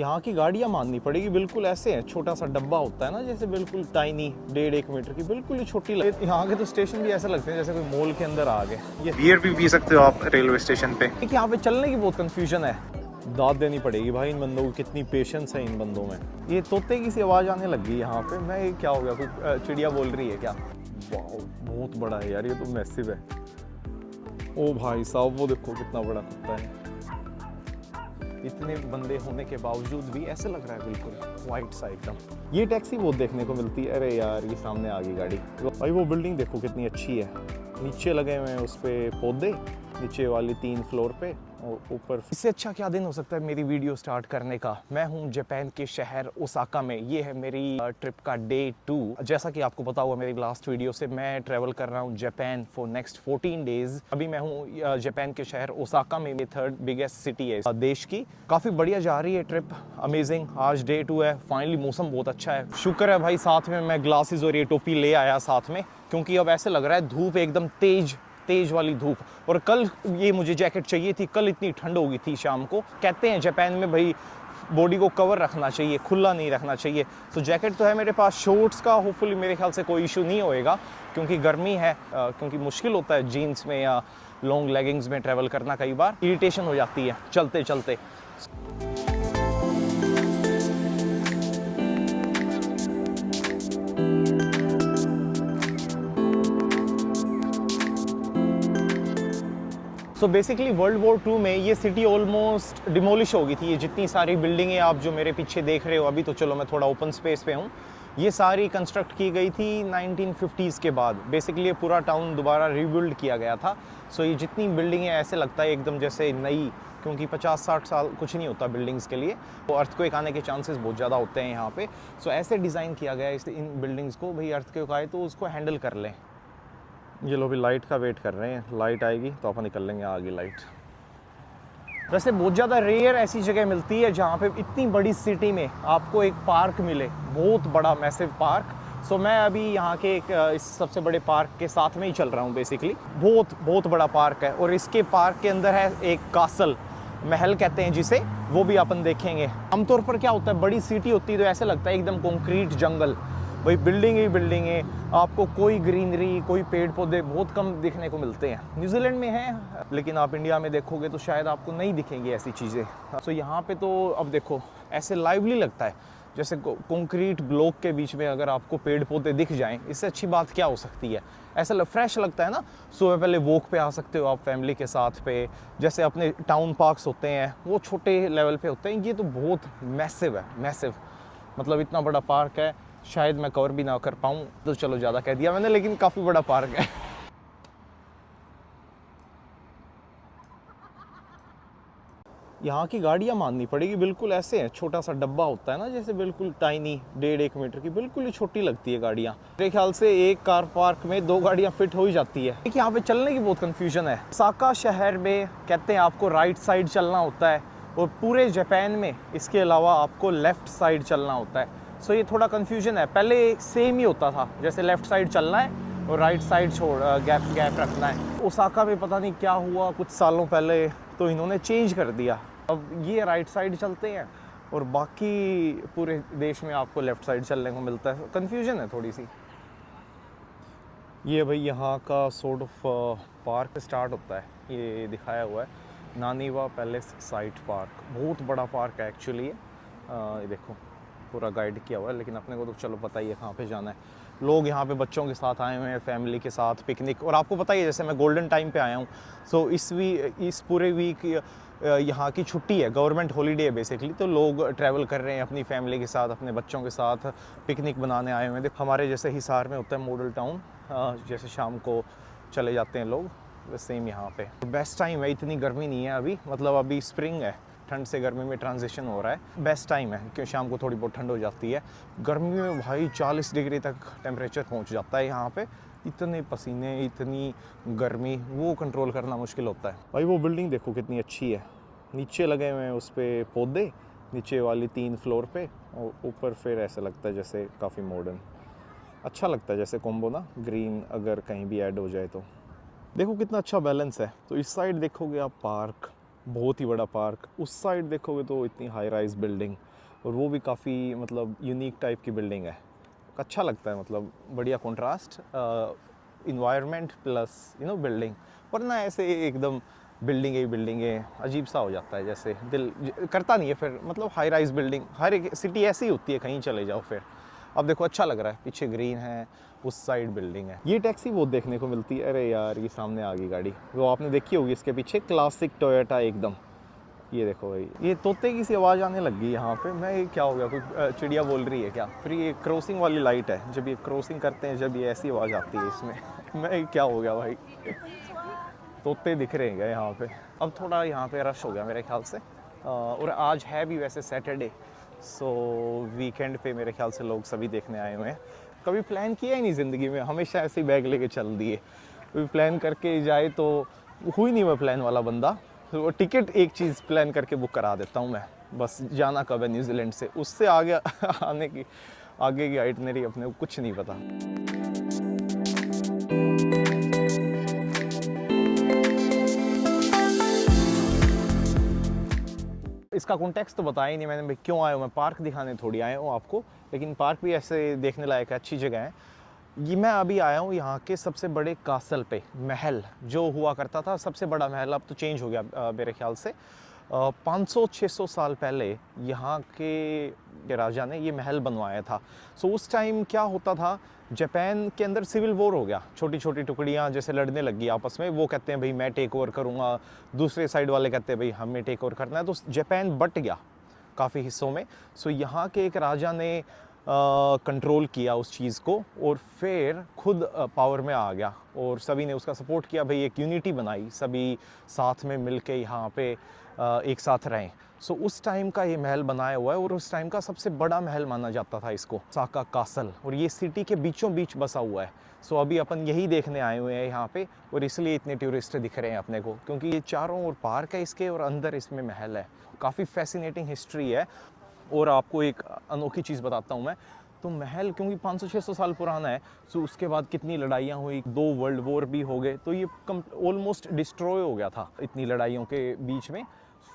यहाँ की गाड़ियाँ माननी पड़ेगी, बिल्कुल ऐसे हैं, छोटा सा डब्बा होता है ना जैसे, बिल्कुल टाइनी, 1.5-1 मीटर की, बिल्कुल ही छोटी लगती है। यहाँ के तो स्टेशन भी ऐसे लगते हैं जैसे कोई मॉल के अंदर आ गए। ये बियर भी पी सकते हो आप रेलवे स्टेशन पे। यहाँ पे चलने की बहुत कंफ्यूजन है, दाद देनी पड़ेगी भाई इन बंदों को, कितनी पेशेंस है इन बंदों में। ये तोते की सी आवाज़ आने लग गई यहाँ पे, मैं ये क्या हो गया, कोई चिड़िया बोल रही है क्या? वाह बहुत बड़ा है यार, ये तो मैसिव है। ओ भाई साहब वो देखो कितना बड़ा कुत्ता है। इतने बंदे होने के बावजूद भी ऐसे लग रहा है बिल्कुल वाइट सा एकदम। ये टैक्सी बहुत देखने को मिलती है। अरे यार ये सामने आ गई गाड़ी भाई। वो बिल्डिंग देखो कितनी अच्छी है, नीचे लगे हुए हैं उस पे पौधे, नीचे वाली 3 फ्लोर पे, और ऊपर। इससे अच्छा क्या दिन हो सकता है मेरी वीडियो स्टार्ट करने का। मैं हूँ जापान के शहर ओसाका में। ये है मेरी ट्रिप का डे 2। जैसा कि आपको पता हुआ मेरी लास्ट वीडियो से, मैं ट्रैवल कर रहा हूँ जापान फॉर नेक्स्ट 14 डेज। अभी मैं हूँ जापान के शहर ओसाका में, ये 3rd बिगेस्ट सिटी है देश की। काफ़ी बढ़िया जा रही है ट्रिप, अमेजिंग। आज डे 2 है, फाइनली मौसम बहुत अच्छा है, शुक्र है भाई। साथ में मैं ग्लासेस और ये टोपी ले आया साथ में, क्योंकि अब ऐसे लग रहा है धूप एकदम तेज वाली धूप। और कल ये मुझे जैकेट चाहिए थी, कल इतनी ठंड हो गई थी शाम को। कहते हैं जापान में भाई बॉडी को कवर रखना चाहिए, खुला नहीं रखना चाहिए। तो जैकेट तो है मेरे पास, शॉर्ट्स का होपफुली मेरे ख्याल से कोई इशू नहीं होएगा, क्योंकि गर्मी है। क्योंकि मुश्किल होता है जीन्स में या लॉन्ग लेगिंग्स में ट्रैवल करना, कई बार इरिटेशन हो जाती है चलते चलते। सो बेसिकली वर्ल्ड वॉर 2 में ये सिटी ऑलमोस्ट डिमोलिश हो गई थी। ये जितनी सारी बिल्डिंगें आप जो मेरे पीछे देख रहे हो, अभी तो चलो मैं थोड़ा ओपन स्पेस पे हूँ, ये सारी कंस्ट्रक्ट की गई थी 1950s के बाद। बेसिकली ये पूरा टाउन दोबारा रिबिल्ड किया गया था। सो ये जितनी बिल्डिंगें ऐसे लगता है एकदम जैसे नई, क्योंकि 50-60 साल कुछ नहीं होता बिल्डिंग्स के लिए, तो अर्थक्वेक आने के चांसेस बहुत ज़्यादा होते हैं यहाँ पे। सो ऐसे डिज़ाइन किया गया है इन बिल्डिंग्स को, भाई अर्थक्वेक आए तो उसको हैंडल कर लें। ये लोग भी लाइट का वेट कर रहे हैं, लाइट आएगी तो अपन निकल लेंगे आगे लाइट। वैसे बहुत ज़्यादा रेयर ऐसी जगह मिलती है जहाँ पे इतनी बड़ी सिटी में आपको एक पार्क मिले, बहुत बड़ा मैसिव पार्क। सो मैं अभी यहाँ के इस सबसे बड़े पार्क के साथ में ही चल रहा हूँ। बेसिकली बहुत बड़ा पार्क है, और इसके पार्क के अंदर है एक कासल, महल कहते हैं जिसे, वो भी अपन देखेंगे। आमतौर पर क्या होता है, बड़ी सिटी होती है तो ऐसे लगता है एकदम कंक्रीट जंगल, भाई बिल्डिंग ही बिल्डिंग है, आपको कोई ग्रीनरी, कोई पेड़ पौधे बहुत कम दिखने को मिलते हैं। न्यूजीलैंड में है, लेकिन आप इंडिया में देखोगे तो शायद आपको नहीं दिखेंगी ऐसी चीज़ें। तो यहाँ पे तो अब देखो ऐसे लाइवली लगता है, जैसे कंक्रीट ब्लॉक के बीच में अगर आपको पेड़ पौधे दिख जाएं, इससे अच्छी बात क्या हो सकती है। ऐसा फ्रेश लगता है ना। सुबह पहले वॉक पे आ सकते हो आप फैमिली के साथ पे, जैसे अपने टाउन पार्क्स होते हैं वो छोटे लेवल पे होते हैं, ये तो बहुत मैसिव है, मैसिव। मतलब इतना बड़ा पार्क है, शायद मैं कवर भी ना कर पाऊँ, तो चलो ज़्यादा कह दिया मैंने, लेकिन काफ़ी बड़ा पार्क है। यहाँ की गाड़ियाँ माननी पड़ेगी, बिल्कुल ऐसे हैं, छोटा सा डब्बा होता है ना जैसे, बिल्कुल टाइनी, 1.5-1 मीटर की, बिल्कुल ही छोटी लगती है गाड़ियाँ। मेरे ख्याल से एक कार पार्क में 2 गाड़ियाँ फिट हो ही जाती है। देखिए यहाँ पे चलने की बहुत कन्फ्यूजन है। ओसाका शहर में कहते हैं आपको राइट साइड चलना होता है, और पूरे जापान में इसके अलावा आपको लेफ्ट साइड चलना होता है। सो ये थोड़ा कन्फ्यूजन है। पहले सेम ही होता था, जैसे लेफ्ट साइड चलना है और राइट साइड छोड़ गैप रखना है। ओसाका में पता नहीं क्या हुआ कुछ सालों पहले, तो इन्होंने चेंज कर दिया। अब ये राइट साइड चलते हैं और बाकी पूरे देश में आपको लेफ्ट साइड चलने को मिलता है। कन्फ्यूजन है थोड़ी सी। ये भाई यहाँ का सॉर्ट ऑफ पार्क स्टार्ट होता है, ये दिखाया हुआ है नानीवा पैलेस साइट पार्क। बहुत बड़ा पार्क है एक्चुअली ये देखो पूरा गाइड किया हुआ है, लेकिन अपने को तो चलो पता ही है कहाँ पे जाना है। लोग यहाँ पे बच्चों के साथ आए हुए हैं, फैमिली के साथ पिकनिक। और आपको पता ही है जैसे मैं गोल्डन टाइम पे आया हूँ, सो इस पूरे वीक यहाँ की छुट्टी है, गवर्नमेंट हॉलीडे है बेसिकली। तो लोग ट्रैवल कर रहे हैं अपनी फैमिली के साथ, अपने बच्चों के साथ पिकनिक बनाने आए हुए हैं। हमारे जैसे हिसार में होता है मॉडल टाउन, जैसे शाम को चले जाते हैं लोग, सेम यहाँ पे बेस्ट टाइम है। इतनी गर्मी नहीं है अभी, मतलब अभी स्प्रिंग है, ठंड से गर्मी में ट्रांजिशन हो रहा है। बेस्ट टाइम है क्योंकि शाम को थोड़ी बहुत ठंड हो जाती है। गर्मी में भाई 40 डिग्री तक टेम्परेचर पहुंच जाता है यहाँ पे। इतने पसीने, इतनी गर्मी, वो कंट्रोल करना मुश्किल होता है। भाई वो बिल्डिंग देखो कितनी अच्छी है, नीचे लगे हुए हैं उस पर पौधे, नीचे वाली 3 फ्लोर पे, और ऊपर फिर ऐसा लगता है जैसे काफ़ी मॉडर्न। अच्छा लगता है जैसे कॉम्बो ना, ग्रीन अगर कहीं भी ऐड हो जाए तो। देखो कितना अच्छा बैलेंस है। तो इस साइड देखोगे आप पार्क, बहुत ही बड़ा पार्क, उस साइड देखोगे तो इतनी हाई राइज बिल्डिंग। और वो भी काफ़ी मतलब यूनिक टाइप की बिल्डिंग है। अच्छा लगता है, मतलब बढ़िया कंट्रास्ट, इन्वायरमेंट प्लस बिल्डिंग। वरना ऐसे एकदम बिल्डिंग है अजीब सा हो जाता है, जैसे दिल करता नहीं है फिर। मतलब हाई राइज बिल्डिंग हर एक सिटी ऐसी ही होती है, कहीं चले जाओ फिर। अब देखो अच्छा लग रहा है, पीछे ग्रीन है, उस साइड बिल्डिंग है। ये टैक्सी बहुत देखने को मिलती है। अरे यार ये सामने आ गई गाड़ी, वो आपने देखी होगी इसके पीछे, क्लासिक टोयोटा एकदम। ये देखो भाई, ये तोते की सी आवाज़ आने लग गई यहाँ पे। मैं ये क्या हो गया, कोई चिड़िया बोल रही है क्या? फिर ये क्रॉसिंग वाली लाइट है, जब ये क्रॉसिंग करते हैं जब ये ऐसी आवाज़ आती है इसमें मैं क्या हो गया भाई, तोते दिख रहे हैं यहाँ पे। अब थोड़ा यहाँ पे रश हो गया मेरे ख्याल से, और आज है भी वैसे सैटरडे, सो वीकेंड पे मेरे ख्याल से लोग सभी देखने आए हुए हैं। कभी प्लान किया ही नहीं ज़िंदगी में, हमेशा ऐसे ही बैग लेके चल दिए। कभी प्लान करके जाए तो हुई नहीं, मैं प्लान वाला बंदा। तो टिकट एक चीज़ प्लान करके बुक करा देता हूँ मैं, बस जाना कब है न्यूजीलैंड से, उससे आगे आने की आगे की आइटनरी अपने को कुछ नहीं पता। इसका कॉन्टेक्स्ट तो बताया ही नहीं मैंने, क्यों आया हूँ मैं, पार्क दिखाने थोड़ी आया हूँ आपको, लेकिन पार्क भी ऐसे देखने लायक है, अच्छी जगह है। ये मैं अभी आया हूँ यहाँ के सबसे बड़े कासल पे, महल जो हुआ करता था सबसे बड़ा महल, अब तो चेंज हो गया मेरे ख्याल से। 500-600 साल पहले यहाँ के राजा ने ये महल बनवाया था। सो उस टाइम क्या होता था, जापान के अंदर सिविल वॉर हो गया, छोटी छोटी टुकड़ियाँ जैसे लड़ने लगी आपस में। वो कहते हैं भाई मैं टेक ओवर करूँगा, दूसरे साइड वाले कहते हैं भाई हमें टेक ओवर करना है, तो जापान बट गया काफ़ी हिस्सों में। सो यहाँ के एक राजा ने कंट्रोल किया उस चीज़ को, और फिर खुद पावर में आ गया, और सभी ने उसका सपोर्ट किया भाई, एक यूनिटी बनाई, सभी साथ में मिल के यहाँ पे एक साथ रहें। सो उस टाइम का ये महल बनाया हुआ है, और उस टाइम का सबसे बड़ा महल माना जाता था इसको, ओसाका कासल, और ये सिटी के बीचों बीच बसा हुआ है। सो अभी अपन यही देखने आए हुए हैं यहाँ पे, और इसलिए इतने टूरिस्ट दिख रहे हैं अपने को, क्योंकि ये चारों ओर पार्क है इसके, और अंदर इसमें महल है। काफ़ी फैसिनेटिंग हिस्ट्री है। और आपको एक अनोखी चीज़ बताता हूँ मैं, तो महल क्योंकि 500-600 साल पुराना है, सो उसके बाद कितनी लड़ाइयाँ हुई, 2 वर्ल्ड वॉर भी हो गए, तो ये ऑलमोस्ट डिस्ट्रॉय हो गया था इतनी लड़ाइयों के बीच में।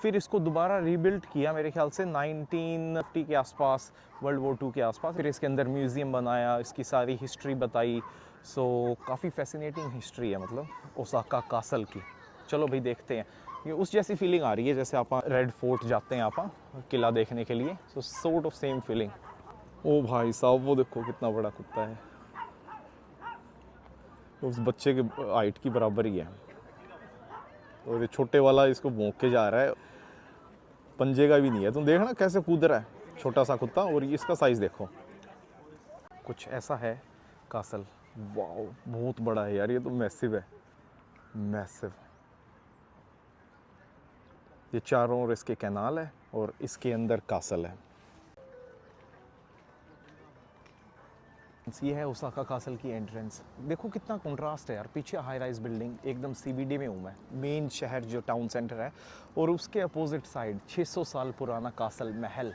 फिर इसको दोबारा रीबिल्ड किया मेरे ख्याल से 1950 के आसपास, वर्ल्ड वॉर 2 के आसपास। फिर इसके अंदर म्यूज़ियम बनाया, इसकी सारी हिस्ट्री बताई। सो काफ़ी फैसिनेटिंग हिस्ट्री है मतलब ओसाका कासल की। चलो भाई देखते हैं, ये उस जैसी फीलिंग आ रही है जैसे आप रेड फोर्ट जाते हैं आप किला देखने के लिए, सो सॉर्ट ऑफ सेम फीलिंग। ओ भाई साहब वो देखो कितना बड़ा कुत्ता है, उस बच्चे के हाइट की बराबर ही है, और ये छोटे वाला इसको भौंक के जा रहा है, पंजे का भी नहीं है। तुम देखना कैसे कूद रहा है छोटा सा कुत्ता, और इसका साइज़ देखो, कुछ ऐसा है कासल। वाओ बहुत बड़ा है यार, ये तो मैसिव है, मैसिव। ये चारों ओर इसके कैनाल है, और इसके अंदर कासल है। ये है ओसाका कासल की एंट्रेंस। देखो कितना कंट्रास्ट है यार, पीछे हाई राइज बिल्डिंग, एकदम सीबीडी में हूँ मैं, मेन शहर जो टाउन सेंटर है, और उसके अपोजिट साइड 600 साल पुराना कासल महल।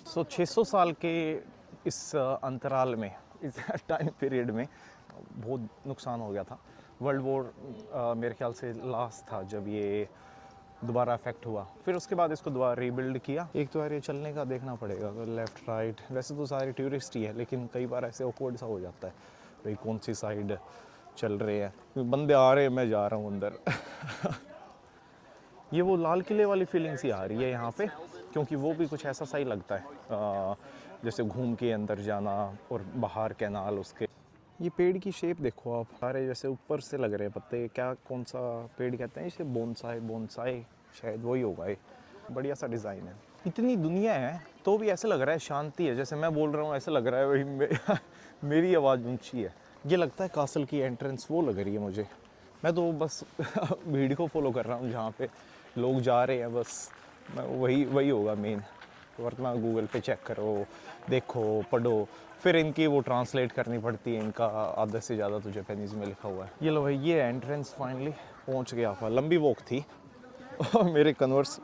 सो 600 साल के इस अंतराल में, इस टाइम पीरियड में बहुत नुकसान हो गया था। वर्ल्ड वॉर मेरे ख्याल से लास्ट था जब ये दोबारा अफेक्ट हुआ, फिर उसके बाद इसको दोबारा रीबिल्ड किया। एक तो यार ये चलने का देखना पड़ेगा, लेफ़्ट राइट, वैसे तो सारे टूरिस्ट ही है, लेकिन कई बार ऐसे ऑकवर्ड सा हो जाता है भाई कौन सी साइड चल रहे हैं, बंदे आ रहे हैं मैं जा रहा हूँ अंदर। ये वो लाल किले वाली फीलिंग सी आ रही है यहाँ पे, क्योंकि वो भी कुछ ऐसा सा ही लगता है, जैसे घूम के अंदर जाना और बाहर कैनाल उसके। ये पेड़ की शेप देखो आप, सारे जैसे ऊपर से लग रहे हैं पत्ते, क्या कौन सा पेड़ कहते हैं इसे, बोनसाई शायद वही होगा। ये बढ़िया सा डिज़ाइन है। इतनी दुनिया है तो भी ऐसे लग रहा है शांति है, जैसे मैं बोल रहा हूँ ऐसे लग रहा है भाई मेरी आवाज़ ऊंची है। ये लगता है कासल की एंट्रेंस वो लग रही है मुझे, मैं तो बस भीड़ को फॉलो कर रहा हूँ जहाँ पे लोग जा रहे हैं, बस वही होगा मेन। वरना गूगल पे चेक करो, देखो, पढ़ो, फिर इनकी वो ट्रांसलेट करनी पड़ती है, इनका आधा से ज़्यादा तो जापानीज़ में लिखा हुआ है। ये लो भाई, ये एंट्रेंस फाइनली पहुंच गया था। लंबी वॉक थी मेरे कन्वर्स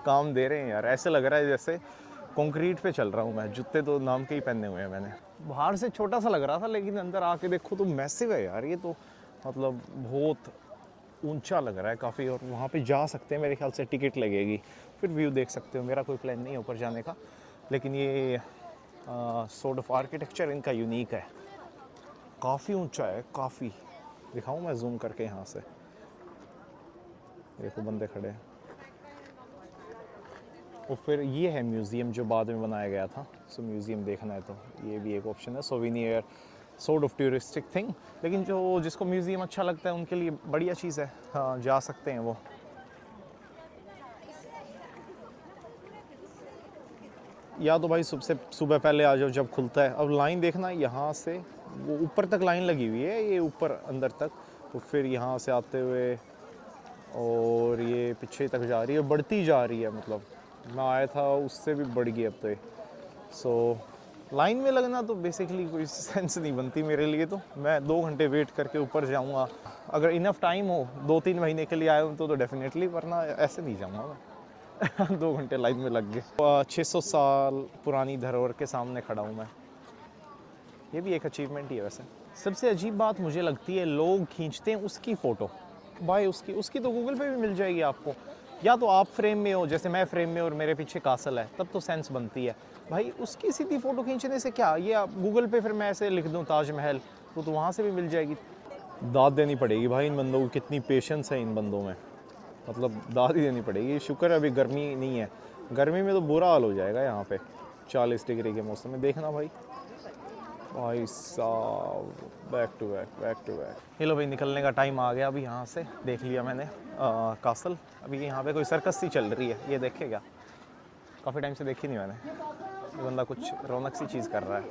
काम दे रहे हैं यार, ऐसे लग रहा है जैसे कंक्रीट पे चल रहा हूँ मैं। जूते तो नाम के ही पहने हुए हैं मैंने। बाहर से छोटा सा लग रहा था लेकिन अंदर आके देखो तो मैसिव है यार ये तो, मतलब बहुत ऊंचा लग रहा है काफ़ी। और वहाँ पे जा सकते हैं, मेरे ख्याल से टिकट लगेगी, फिर व्यू देख सकते हो। मेरा कोई प्लान नहीं है ऊपर जाने का, लेकिन ये सॉर्ट ऑफ आर्किटेक्चर इनका यूनिक है, काफ़ी ऊंचा है काफ़ी। दिखाऊं मैं जूम करके यहाँ से, देखो बंदे खड़े हैं। और फिर ये है म्यूज़ियम जो बाद में बनाया गया था। सो म्यूज़ियम देखना है तो ये भी एक ऑप्शन है। Souvenir sort of touristic thing, लेकिन जो जिसको म्यूज़ियम अच्छा लगता है उनके लिए बढ़िया चीज़ है, हाँ जा सकते हैं वो। या तो भाई सबसे सुबह पहले आ जाओ जब खुलता है। अब लाइन देखना, यहाँ से वो ऊपर तक लाइन लगी हुई है, ये ऊपर अंदर तक, तो फिर यहाँ से आते हुए और ये पीछे तक जा रही है, बढ़ती जा रही है। मतलब मैं आया था उससे भी बढ़ गई अब तो ये। सो लाइन में लगना तो बेसिकली कोई सेंस नहीं बनती मेरे लिए। तो मैं 2 घंटे वेट करके ऊपर जाऊंगा, अगर इनफ टाइम हो 2-3 महीने के लिए आया हूँ तो डेफिनेटली, वरना ऐसे नहीं जाऊँगा मैं। 2 घंटे लाइन में लग गए। 600 साल पुरानी धरोहर के सामने खड़ा हूँ मैं, ये भी एक अचीवमेंट ही है वैसे। सबसे अजीब बात मुझे लगती है, लोग खींचते हैं उसकी फ़ोटो। भाई उसकी तो गूगल पे भी मिल जाएगी आपको, या तो आप फ्रेम में हो जैसे मैं फ्रेम में और मेरे पीछे कासल है, तब तो सेंस बनती है। भाई उसकी सीधी फ़ोटो खींचने से क्या, ये आप गूगल पे फिर मैं ऐसे लिख दूँ ताजमहल, तो वहाँ से भी मिल जाएगी। दाद देनी पड़ेगी भाई इन बंदों को, कितनी पेशेंस है इन बंदों में, मतलब दाद ही देनी पड़ेगी। शुक्र है अभी गर्मी नहीं है, गर्मी में तो बुरा हाल हो जाएगा यहाँ पे 40 डिग्री के मौसम में। देखना भाई साहब, बैक टू बैक। ये लो भाई, निकलने का टाइम आ गया अभी यहाँ से। देख लिया मैंने कासल। अभी यहाँ पे कोई सर्कस सी चल रही है, ये देखे क्या, काफ़ी टाइम से देखी नहीं मैंने। ये बंदा कुछ रौनक सी चीज़ कर रहा है।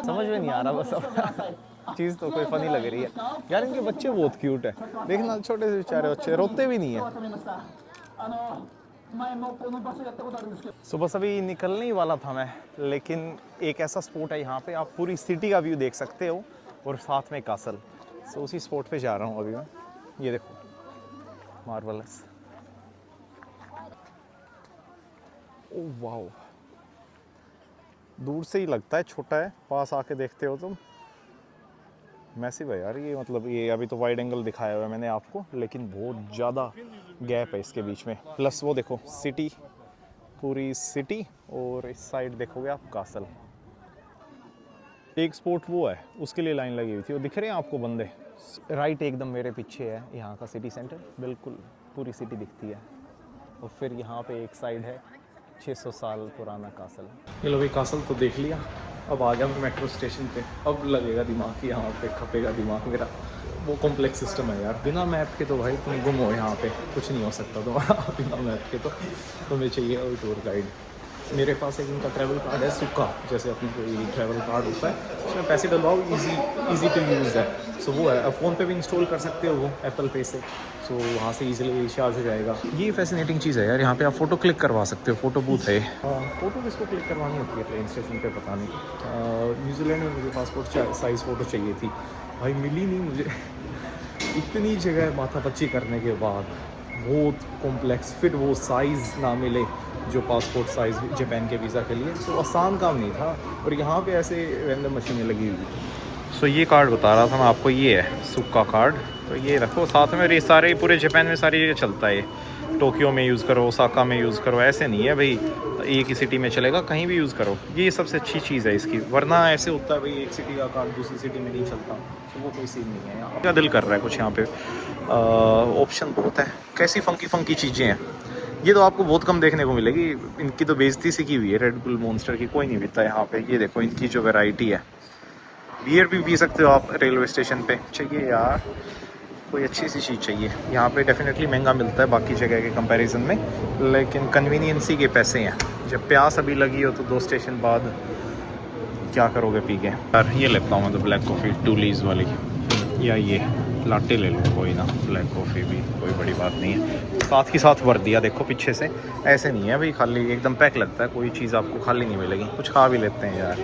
समझ में नहीं आ रहा बस अब चीज़ तो कोई फनी लग रही है यार। इनके बच्चे बहुत क्यूट है, देखना छोटे से बेचारे बच्चे, रोते भी नहीं है। सो बस अभी निकलने ही वाला था मैं, लेकिन एक ऐसा स्पॉट है यहाँ पे आप पूरी सिटी का व्यू देख सकते हो और साथ में कासल। सो उसी स्पॉट पे जा रहा हूँ अभी मैं। ये देखो मार्वलस, ओह वाओ, दूर से ही लगता है छोटा है, पास आके देखते हो तुम मैसिव है यार ये। मतलब ये अभी तो वाइड एंगल दिखाया हुआ है मैंने आपको, लेकिन बहुत ज़्यादा गैप है इसके बीच में। प्लस वो देखो सिटी, पूरी सिटी, और इस साइड देखोगे आप कासल। एक स्पॉट वो है, उसके लिए लाइन लगी हुई थी, वो दिख रहे हैं आपको बंदे राइट एकदम मेरे पीछे है यहाँ का सिटी सेंटर, बिल्कुल पूरी सिटी दिखती है। और फिर यहाँ पे एक साइड है 600 साल पुराना कासल। ये लो भाई कासल तो देख लिया, अब आ गया मैं मेट्रो स्टेशन पे। अब लगेगा दिमाग कि यहाँ पे खपेगा दिमाग मेरा। वो कॉम्प्लेक्स सिस्टम है यार, बिना मैप के तो भाई तुम गुम हो, यहाँ पे कुछ नहीं हो सकता तुम्हारा बिना मैप के। तो तुम्हें चाहिए और टूर गाइड। मेरे पास एक इनका ट्रैवल कार्ड है सुक्का, जैसे अपनी कोई ट्रैवल कार्ड होता है, उसमें पैसे डलवाओ, इजी टू यूज़ है। सो वो है, अब फ़ोन पे भी इंस्टॉल कर सकते हो वो एप्पल पे से, सो वहाँ से इजीली चार्ज हो जाएगा। ये फैसिनेटिंग चीज़ है यार, यहाँ पे आप फ़ोटो क्लिक करवा सकते हो, फ़ोटो बूथ है। फ़ोटो किसको क्लिक करवानी होती है ट्रेन स्टेशन पे पता नहीं। न्यूजीलैंड में मुझे पासपोर्ट साइज़ फ़ोटो चाहिए थी, भाई मिली नहीं मुझे। इतनी जगह माथापच्ची करने के बाद बहुत कॉम्प्लेक्स, फिर वो साइज़ ना मिले जो पासपोर्ट साइज़ जापान के वीज़ा के लिए, तो आसान काम नहीं था। और यहाँ पे ऐसे रैंडम मशीनें लगी हुई। सो ये कार्ड बता रहा था मैं आपको, ये है सुक्का कार्ड, तो ये रखो साथ में। ये सारे पूरे जापान में सारी जगह चलता है, टोक्यो में यूज़ करो, ओसाका में यूज़ करो, ऐसे नहीं है भाई एक ही सिटी में चलेगा, कहीं भी यूज़ करो। ये सबसे अच्छी चीज़ है इसकी, वरना ऐसे होता है भाई एक सिटी का कार्ड दूसरी सिटी में नहीं चलता, तो वो कोई सीन नहीं है। यहाँ क्या दिल कर रहा है कुछ, यहाँ पे ऑप्शन बहुत है, कैसी फंकी चीज़ें हैं। ये तो आपको बहुत कम देखने को मिलेगी, इनकी तो बेइज्जती सी की हुई है रेड बुल मॉन्स्टर की, कोई नहीं पीता यहाँ पे। ये देखो इनकी जो वैरायटी है, बियर भी पी सकते हो आप रेलवे स्टेशन पे। चाहिए यार कोई अच्छी सी चीज़ चाहिए, यहाँ पे डेफिनेटली महंगा मिलता है बाकी जगह के कंपैरिजन में, लेकिन कन्वीनियंसी के पैसे हैं। जब प्यास अभी लगी हो तो 2 स्टेशन बाद क्या करोगे पी के। यार ये लेता हूँ मैं तो ब्लैक कॉफ़ी 2 लीज वाली, या ये लाटे ले लो, कोई ना, ब्लैक कॉफ़ी भी कोई बड़ी बात नहीं है। साथ ही साथ भर दिया देखो पीछे से, ऐसे नहीं है भाई खाली एकदम पैक लगता है, कोई चीज़ आपको खाली नहीं मिलेगी। कुछ खा भी लेते हैं यार।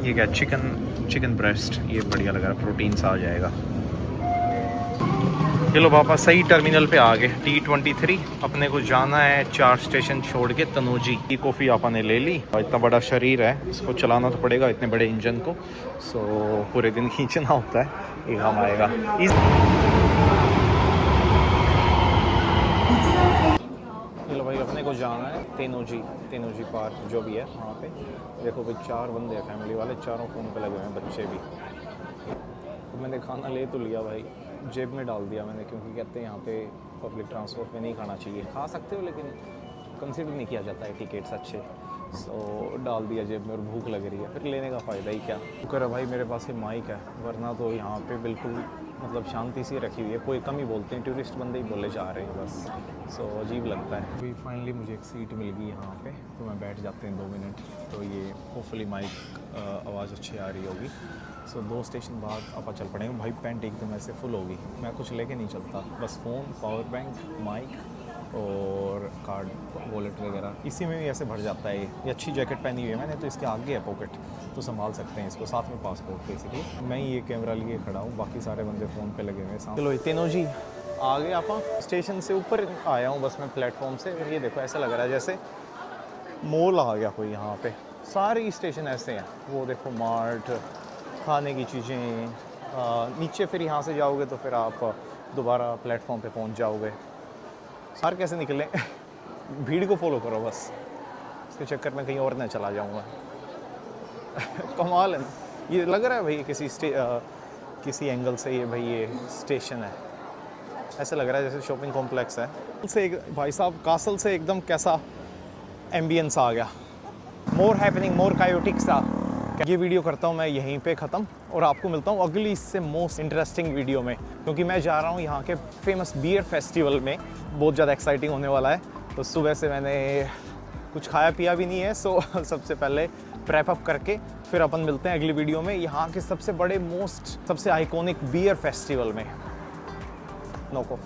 ये क्या, चिकन ब्रेस्ट, ये बढ़िया लग रहा है, प्रोटीन सा आ जाएगा। चलो पापा सही टर्मिनल पे आ गए, T23। अपने को जाना है 4 स्टेशन छोड़ के तनोजी। की कॉफ़ी आपा ने ले ली। इतना बड़ा शरीर है, इसको चलाना तो पड़ेगा, इतने बड़े इंजन को। सो पूरे दिन खींचना होता है, ये काम आएगा। चलो भाई अपने को जाना है तेनोजी पार्क जो भी है वहाँ पे। देखो भाई 4 बंदे हैं फैमिली वाले, चारों फ़ोन पे लगे हुए हैं, बच्चे भी। तो मैंने खाना ले तो लिया भाई, जेब में डाल दिया मैंने, क्योंकि कहते हैं यहाँ पे पब्लिक ट्रांसपोर्ट में नहीं खाना चाहिए। खा सकते हो लेकिन कंसिडर नहीं किया जाता है टिकट्स अच्छे। सो डाल दिया जेब में और भूख लग रही है, फिर लेने का फ़ायदा ही क्या। शुक्र है भाई मेरे पास ये माइक है, वरना तो यहाँ पे बिल्कुल मतलब शांति सी रखी हुई है, कोई कम ही बोलते हैं, टूरिस्ट बंदे ही बोले जा रहे हैं बस। सो अजीब लगता है। अभी फाइनली मुझे एक सीट मिल गई यहाँ पे, तो मैं बैठ जाते हैं 2 मिनट। तो ये होपफुली माइक आवाज़ अच्छी आ रही होगी। सो 2 स्टेशन बाद आप चल पड़ेंगे। भाई पैंट एकदम ऐसे फुल होगी, मैं कुछ लेके नहीं चलता, बस फ़ोन, पावर बैंक, माइक और कार्ड, वॉलेट वगैरह इसी में भी ऐसे भर जाता है। ये अच्छी जैकेट पहनी हुई है मैंने, तो इसके आगे है पॉकेट, तो संभाल सकते हैं इसको। साथ में पासपोर्ट बेसिकली। मैं ये कैमरा लिए खड़ा हूँ, बाकी सारे बंदे फ़ोन पे लगे हुए हैं। चलो तेनोजी आ गए आप। स्टेशन से ऊपर आया हूँ बस मैं, प्लेटफॉर्म से। ये देखो ऐसा लग रहा है जैसे मॉल आ गया कोई यहाँ पे। सारे स्टेशन ऐसे हैं, वो देखो मार्ट, खाने की चीज़ें। नीचे फिर यहाँ से जाओगे तो फिर आप दोबारा प्लेटफॉर्म पे पहुँच जाओगे। सार कैसे निकले भीड़ को फॉलो करो बस, इसके चक्कर में कहीं और ना चला जाऊँगा। कमाल है, ये लग रहा है भाई किसी एंगल से ये भाई ये स्टेशन है। ऐसा लग रहा है जैसे शॉपिंग कॉम्प्लेक्स है। से भाई साहब कासल से एकदम कैसा एम्बियंस आ गया, मोर हैपनिंग, मोर कायोटिक सा। ये वीडियो करता हूँ मैं यहीं पे ख़त्म, और आपको मिलता हूँ अगली इससे मोस्ट इंटरेस्टिंग वीडियो में, क्योंकि मैं जा रहा हूँ यहाँ के फेमस बियर फेस्टिवल में। बहुत ज़्यादा एक्साइटिंग होने वाला है। तो सुबह से मैंने कुछ खाया पिया भी नहीं है। सो सबसे पहले प्रेप अप करके फिर अपन मिलते हैं अगली वीडियो में, यहाँ के सबसे बड़े सबसे आइकॉनिक बियर फेस्टिवल में। Knock off.